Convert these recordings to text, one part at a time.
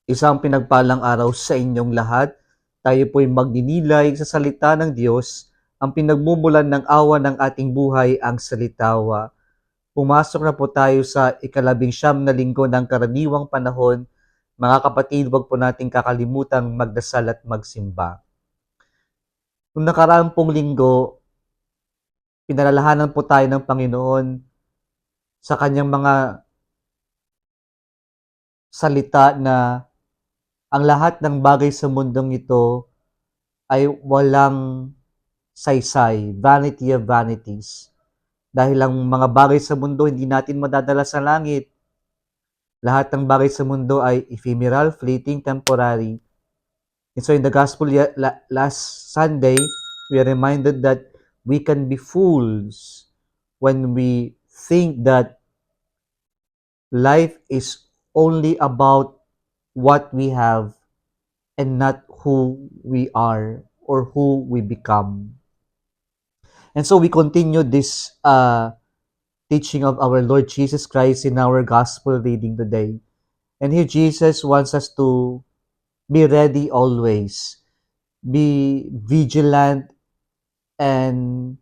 Isang pinagpalang araw sa inyong lahat. Tayo po'y magninilay sa salita ng Diyos, ang pinagmumulan ng awa ng ating buhay, ang salitawa. Pumasok na po tayo sa ika-11 na linggo ng karaniwang panahon. Mga kapatid, huwag po nating kakalimutang magdasal at magsimba. Noong nakaraang pong linggo, pinalalahanan po tayo ng Panginoon sa kanyang mga salita na ang lahat ng bagay sa mundong ito ay walang saysay, vanity of vanities. Dahil ang mga bagay sa mundo hindi natin madadala sa langit. Lahat ng bagay sa mundo ay ephemeral, fleeting, temporary. And so in the gospel last Sunday, we are reminded that we can be fools when we think that life is only about what we have and not who we are or who we become. And so we continue this teaching of our Lord Jesus Christ in our gospel reading today. And here Jesus wants us to be ready always, be vigilant, and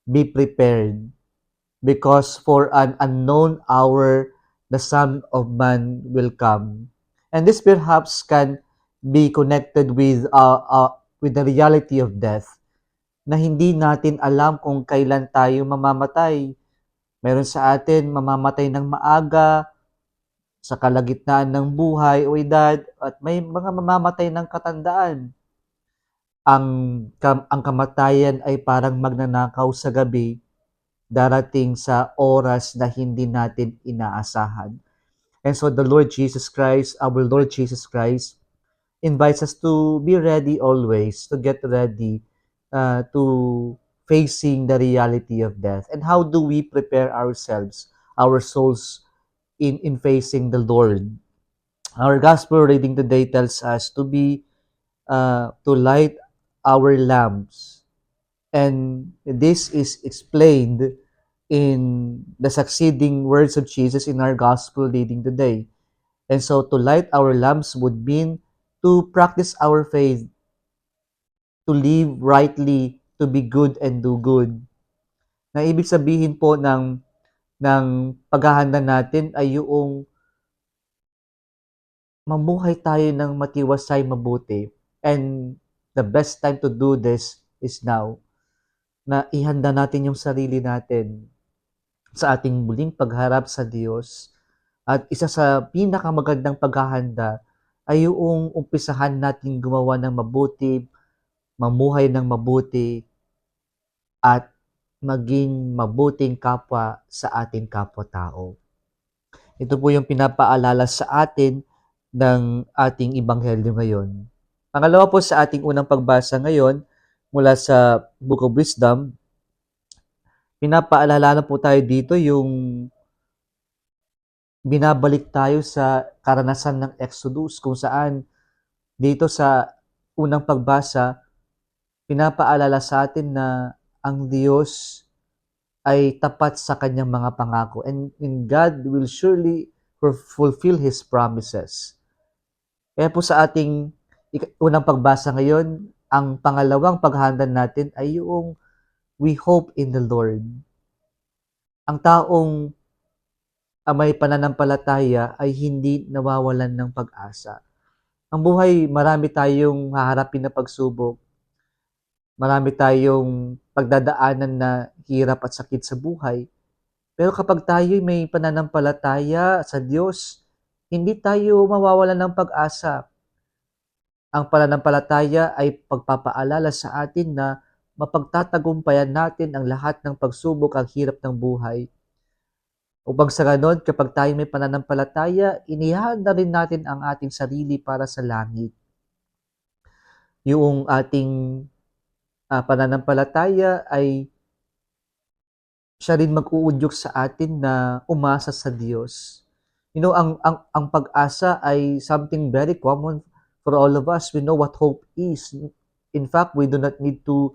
be prepared. Because for an unknown hour, the Son of Man will come. And this perhaps can be connected with the reality of death, na hindi natin alam kung kailan tayo mamamatay. Meron sa atin mamamatay ng maaga, sa kalagitnaan ng buhay o edad, at may mga mamamatay ng katandaan. Ang kamatayan ay parang magnanakaw sa gabi, darating sa oras na hindi natin inaasahan. And so the Lord Jesus Christ, our Lord Jesus Christ, invites us to be ready always, to get ready to facing the reality of death. And how do we prepare ourselves, our souls, in facing the Lord? Our gospel reading today tells us to light our lamps. And this is explained in the succeeding words of Jesus in our gospel reading today. And so to light our lamps would mean to practice our faith, to live rightly, to be good and do good. Na ibig sabihin po ng paghahanda natin ay yung mamuhay tayo ng matiwasay mabuti. And the best time to do this is now, na ihanda natin yung sarili natin sa ating muling pagharap sa Diyos. At isa sa pinakamagandang paghahanda ay yung umpisahan natin gumawa ng mabuti, mamuhay ng mabuti, at maging mabuting kapwa sa ating kapwa-tao. Ito po yung pinapaalala sa atin ng ating Ebanghelyo ngayon. Pangalawa po sa ating unang pagbasa ngayon mula sa Book of Wisdom, pinapaalala na po tayo dito yung binabalik tayo sa karanasan ng Exodus kung saan dito sa unang pagbasa, pinapaalala sa atin na ang Diyos ay tapat sa kanyang mga pangako and God will surely fulfill His promises. Kaya po sa ating unang pagbasa ngayon, ang pangalawang paghahanda natin ay yung we hope in the Lord. Ang taong may pananampalataya ay hindi nawawalan ng pag-asa. Ang buhay, marami tayong haharapin na pagsubok. Marami tayong pagdadaanan na hirap at sakit sa buhay. Pero kapag tayo may pananampalataya sa Diyos, hindi tayo mawawalan ng pag-asa. Ang pananampalataya ay pagpapaalala sa atin na mapagtatagumpayan natin ang lahat ng pagsubok at hirap ng buhay. Upang sa ganon, kapag tayo may pananampalataya, inihanda rin natin ang ating sarili para sa langit. Yung ating pananampalataya ay siya rin mag-uudyok sa atin na umasa sa Diyos. You know, ang pag-asa ay something very common for all of us. We know what hope is. In fact, we do not need to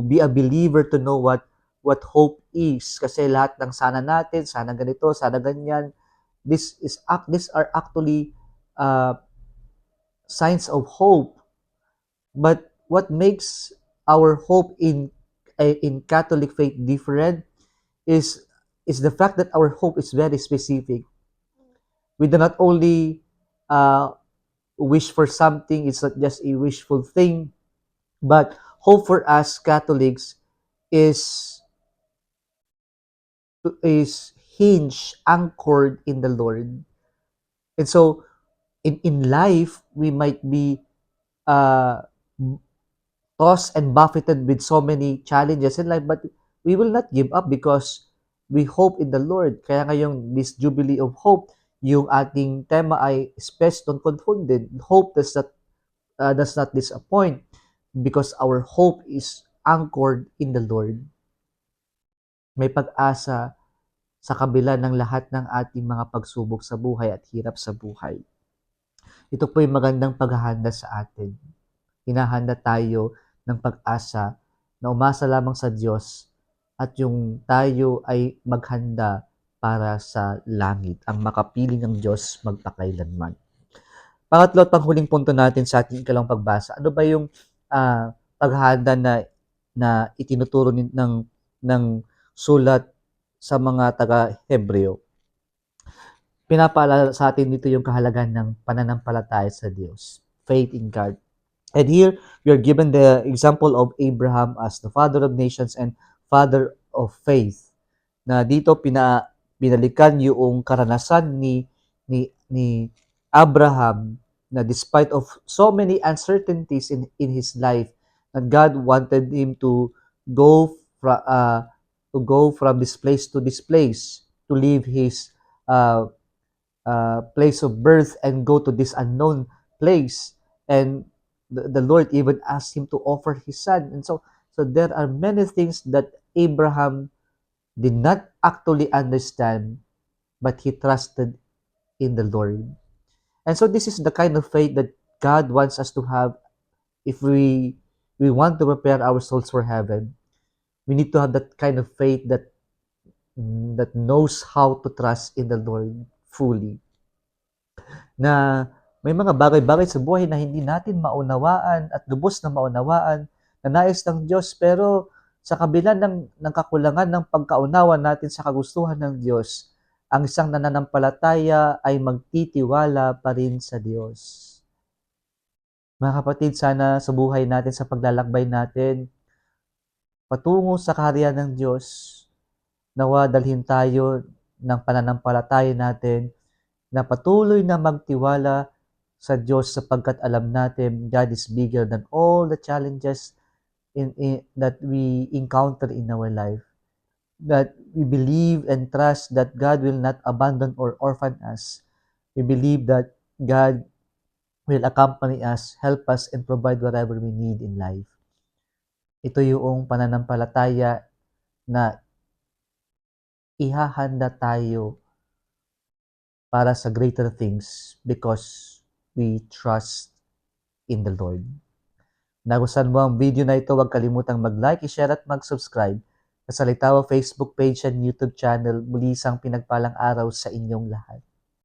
be a believer to know what hope is. Kasi lahat ng sana natin, sana ganito, sana ganyan, these are actually uh, signs of hope. But what makes our hope in Catholic faith different is the fact that our hope is very specific. We do not only uh, wish for something; it's not just a wishful thing. But hope for us Catholics is hinged, anchored in the Lord. And so in life, we might be uh, tossed and buffeted with so many challenges in life, but we will not give up because we hope in the Lord. Kaya ngayong this Jubilee of Hope, yung ating tema ay Spes non confunded. Hope does not disappoint because our hope is anchored in the Lord. May pag-asa sa kabila ng lahat ng ating mga pagsubok sa buhay at hirap sa buhay. Ito po yung magandang paghahanda sa atin. Hinahanda tayo ng pag-asa na umasa lamang sa Diyos at yung tayo ay maghanda para sa langit, ang makapiling ng Diyos magpakailanman. Pangatlo at panghuling punto natin sa ating ikalang pagbasa, ano ba yung paghahanda na itinuturo ng sulat sa mga taga-Hebreo? Pinapaalala sa atin dito yung kahalagahan ng pananampalataya sa Diyos, faith in God. And here, we are given the example of Abraham as the father of nations and father of faith. Na dito binalikan yung karanasan ni Abraham na despite of so many uncertainties in his life, that God wanted him go fra, uh, to go from this place to this place, to leave his place of birth and go to this unknown place. And the Lord even asked him to offer his son. And so there are many things that Abraham did not actually understand, but he trusted in the Lord. And so this is the kind of faith that God wants us to have if we want to prepare our souls for heaven. We need to have that kind of faith that knows how to trust in the Lord fully. Na may mga bagay-bagay sa buhay na hindi natin maunawaan at lubos na maunawaan na nais ng Diyos, pero sa kabila ng kakulangan ng pagkaunawa natin sa kagustuhan ng Diyos, ang isang nananampalataya ay magtitiwala pa rin sa Diyos. Mga kapatid, sana sa buhay natin, sa paglalakbay natin, patungo sa kaharian ng Diyos, nawa dalhin tayo ng pananampalataya natin na patuloy na magtiwala sa Diyos sapagkat alam natin God is bigger than all the challenges that we encounter in our life. That we believe and trust that God will not abandon or orphan us. We believe that God will accompany us, help us, and provide whatever we need in life. Ito yung pananampalataya na ihahanda tayo para sa greater things because we trust in the Lord. Nagustuhan mo ang video na ito, huwag kalimutang mag-like, i-share at mag-subscribe sa Salitawa Facebook page and YouTube channel. Muli isang pinagpalang araw sa inyong lahat.